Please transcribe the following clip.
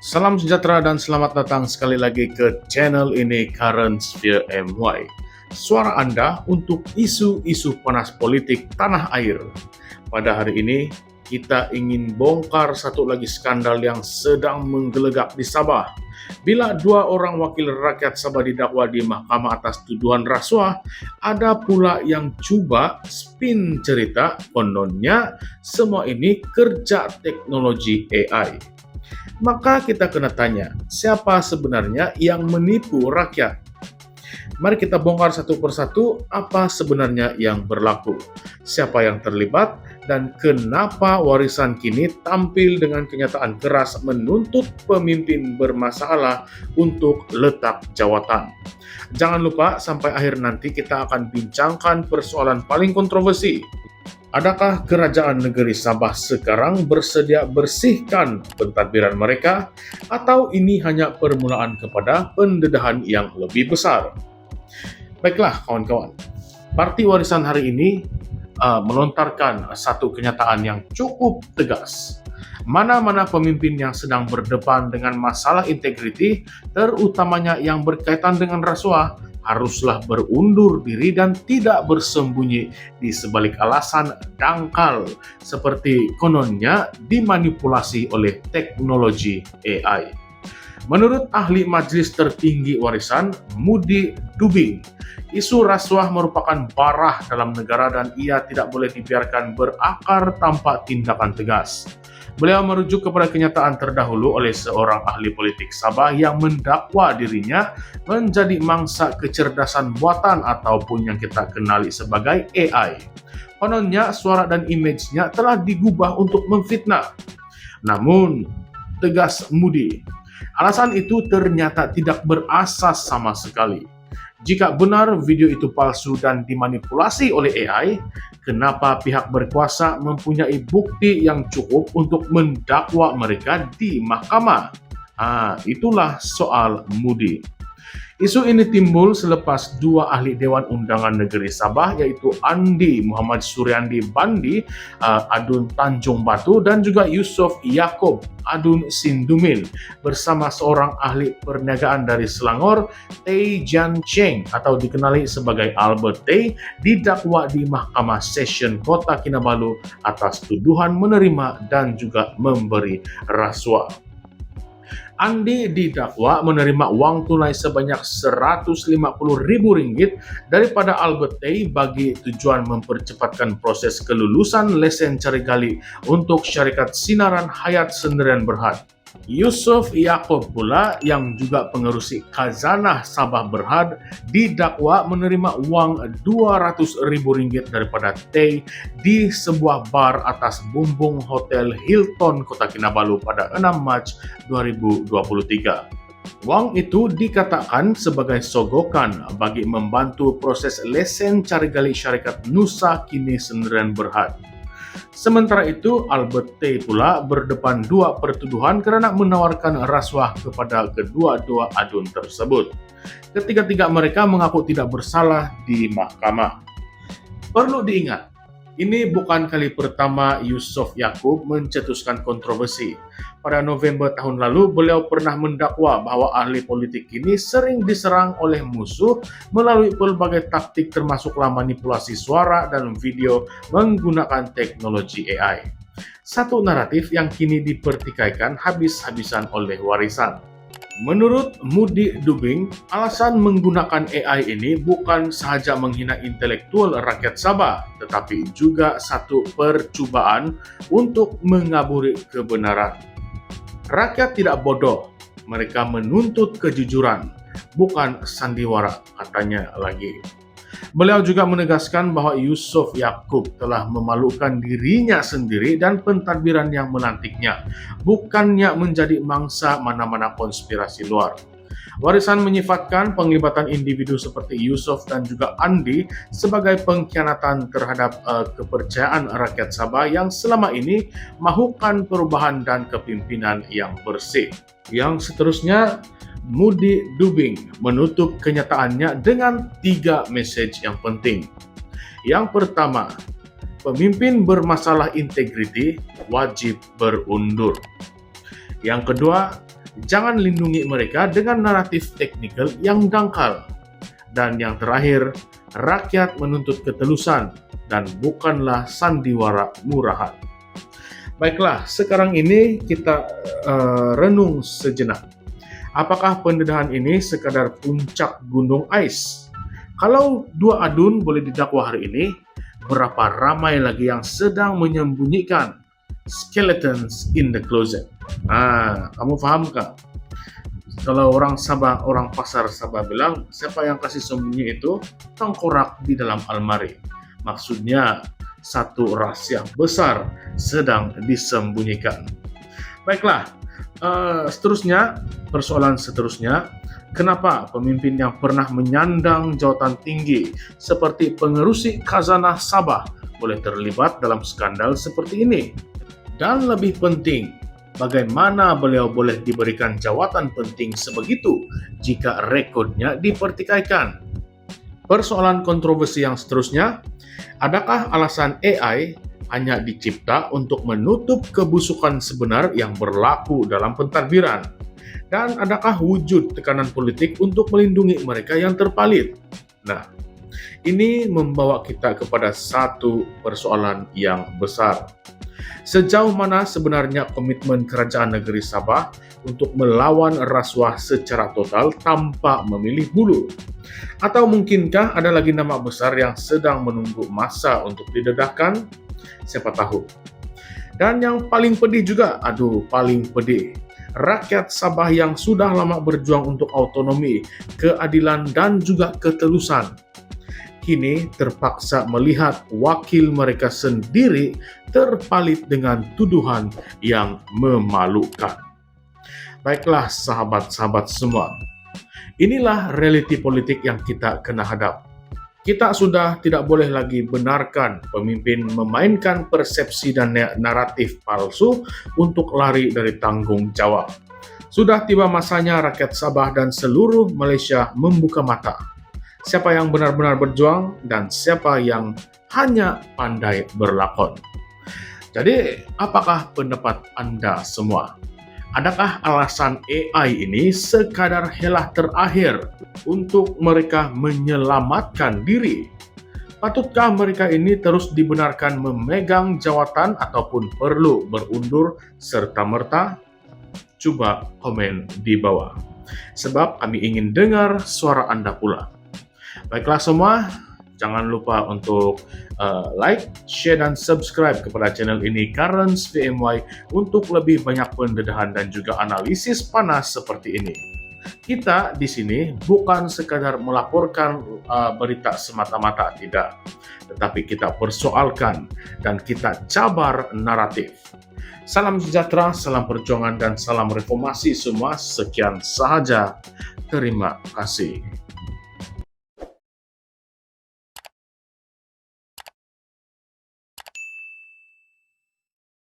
Salam sejahtera dan selamat datang sekali lagi ke channel ini Current Sphere MY. Suara Anda untuk isu-isu panas politik tanah air. Pada hari ini, kita ingin bongkar satu lagi skandal yang sedang menggelegak di Sabah. Bila dua orang wakil rakyat Sabah didakwa di mahkamah atas tuduhan rasuah, ada pula yang coba spin cerita kononnya semua ini kerja teknologi AI. Maka kita kena tanya, siapa sebenarnya yang menipu rakyat? Mari kita bongkar satu persatu apa sebenarnya yang berlaku, siapa yang terlibat, dan kenapa warisan kini tampil dengan kenyataan keras menuntut pemimpin bermasalah untuk letak jawatan. Jangan lupa sampai akhir nanti kita akan bincangkan persoalan paling kontroversi. Adakah kerajaan negeri Sabah sekarang bersedia bersihkan pentadbiran mereka, atau ini hanya permulaan kepada pendedahan yang lebih besar? Baiklah kawan-kawan, Parti Warisan hari ini melontarkan satu kenyataan yang cukup tegas. Mana-mana pemimpin yang sedang berdepan dengan masalah integriti, terutamanya yang berkaitan dengan rasuah, haruslah berundur diri dan tidak bersembunyi di sebalik alasan dangkal seperti kononnya dimanipulasi oleh teknologi AI. Menurut ahli Majelis Tertinggi Warisan, Mudi Dubing, isu rasuah merupakan barah dalam negara dan ia tidak boleh dibiarkan berakar tanpa tindakan tegas. Beliau merujuk kepada kenyataan terdahulu oleh seorang ahli politik Sabah yang mendakwa dirinya menjadi mangsa kecerdasan buatan ataupun yang kita kenali sebagai AI. Kononnya suara dan image-nya telah digubah untuk memfitnah. Namun, tegas Mudi, alasan itu ternyata tidak berasas sama sekali. Jika benar video itu palsu dan dimanipulasi oleh AI, kenapa pihak berkuasa mempunyai bukti yang cukup untuk mendakwa mereka di mahkamah? Itulah soal Mudi. Isu ini timbul selepas dua ahli Dewan Undangan Negeri Sabah yaitu Andi Muhammad Suryandi Bandi, Adun Tanjung Batu, dan juga Yusof Yaakob Adun Sindumin bersama seorang ahli perniagaan dari Selangor, Tay Jian Cheng atau dikenali sebagai Albert Tay, didakwa di Mahkamah Session Kota Kinabalu atas tuduhan menerima dan juga memberi rasuah. Andi didakwa menerima uang tunai sebanyak Rp150.000 daripada Albert Tay bagi tujuan mempercepatkan proses kelulusan lesen cari gali untuk syarikat Sinaran Hayat Sendirian Berhad. Yusof Yaakob pula yang juga pengerusi Khazanah Sabah Berhad didakwa menerima uang Rp200.000 daripada Tay di sebuah bar atas bumbung Hotel Hilton Kota Kinabalu pada 6 Mac 2023. Uang itu dikatakan sebagai sogokan bagi membantu proses lesen cari gali syarikat Nusa Kini Sendirian Berhad. Sementara itu, Albert Tay pula berdepan dua pertuduhan kerana menawarkan rasuah kepada kedua-dua adun tersebut. Ketiga-tiga mereka mengaku tidak bersalah di mahkamah. Perlu diingat, ini bukan kali pertama Yusof Yaakob mencetuskan kontroversi. Pada November tahun lalu, beliau pernah mendakwa bahwa ahli politik ini sering diserang oleh musuh melalui berbagai taktik termasuklah manipulasi suara dan video menggunakan teknologi AI. Satu naratif yang kini dipertikaikan habis-habisan oleh warisan. Menurut Mudi Dubing, alasan menggunakan AI ini bukan sahaja menghina intelektual rakyat Sabah, tetapi juga satu percubaan untuk mengaburi kebenaran. Rakyat tidak bodoh, mereka menuntut kejujuran, bukan sandiwara, katanya lagi. Beliau juga menegaskan bahwa Yusof Yaakob telah memalukan dirinya sendiri dan pentadbiran yang menantiknya, bukannya menjadi mangsa mana-mana konspirasi luar. Warisan menyifatkan penglibatan individu seperti Yusof dan juga Andi sebagai pengkhianatan terhadap kepercayaan rakyat Sabah yang selama ini mahukan perubahan dan kepimpinan yang bersih. Yang seterusnya, Mudi Dubing menutup kenyataannya dengan 3 mesej yang penting. Yang pertama, pemimpin bermasalah integriti wajib berundur. Yang kedua, Jangan lindungi mereka dengan naratif teknikal yang dangkal. Dan yang terakhir, rakyat menuntut ketulusan dan bukanlah sandiwara murahan. Baiklah, sekarang ini kita renung sejenak. Apakah pendedahan ini sekadar puncak gunung ais? Kalau dua adun boleh didakwa hari ini, berapa ramai lagi yang sedang menyembunyikan skeletons in the closet? Kamu paham kah? Kalau orang Sabah, orang pasar Sabah bilang, siapa yang kasih sembunyi itu? Tengkorak di dalam almari. Maksudnya, satu rahasia besar sedang disembunyikan. Baiklah, persoalan seterusnya, kenapa pemimpin yang pernah menyandang jabatan tinggi seperti pengerusi khazanah Sabah boleh terlibat dalam skandal seperti ini? Dan lebih penting, bagaimana beliau boleh diberikan jawatan penting sebegitu jika rekodnya dipertikaikan? Persoalan kontroversi yang seterusnya, adakah alasan AI hanya dicipta untuk menutup kebusukan sebenar yang berlaku dalam pentadbiran? Dan adakah wujud tekanan politik untuk melindungi mereka yang terpalit? Nah, ini membawa kita kepada satu persoalan yang besar. Sejauh mana sebenarnya komitmen kerajaan negeri Sabah untuk melawan rasuah secara total tanpa memilih bulu? Atau mungkinkah ada lagi nama besar yang sedang menunggu masa untuk didedahkan? Siapa tahu. Dan yang paling pedih juga, paling pedih, rakyat Sabah yang sudah lama berjuang untuk autonomi, keadilan, dan juga ketulusan, kini terpaksa melihat wakil mereka sendiri terpalit dengan tuduhan yang memalukan. Baiklah sahabat-sahabat semua, inilah realiti politik yang kita kena hadap. Kita sudah tidak boleh lagi benarkan pemimpin memainkan persepsi dan naratif palsu untuk lari dari tanggung jawab. Sudah tiba masanya rakyat Sabah dan seluruh Malaysia membuka mata. Siapa yang benar-benar berjuang dan siapa yang hanya pandai berlakon. Jadi, apakah pendapat Anda semua? Adakah alasan AI ini sekadar helah terakhir untuk mereka menyelamatkan diri? Patutkah mereka ini terus dibenarkan memegang jawatan ataupun perlu berundur serta-merta? Coba komen di bawah. Sebab kami ingin dengar suara Anda pula. Baiklah semua, jangan lupa untuk like, share, dan subscribe kepada channel ini Karens VMY untuk lebih banyak pendedahan dan juga analisis panas seperti ini. Kita di sini bukan sekadar melaporkan berita semata-mata, tidak. Tetapi kita persoalkan dan kita cabar naratif. Salam sejahtera, salam perjuangan, dan salam reformasi semua. Sekian sahaja. Terima kasih.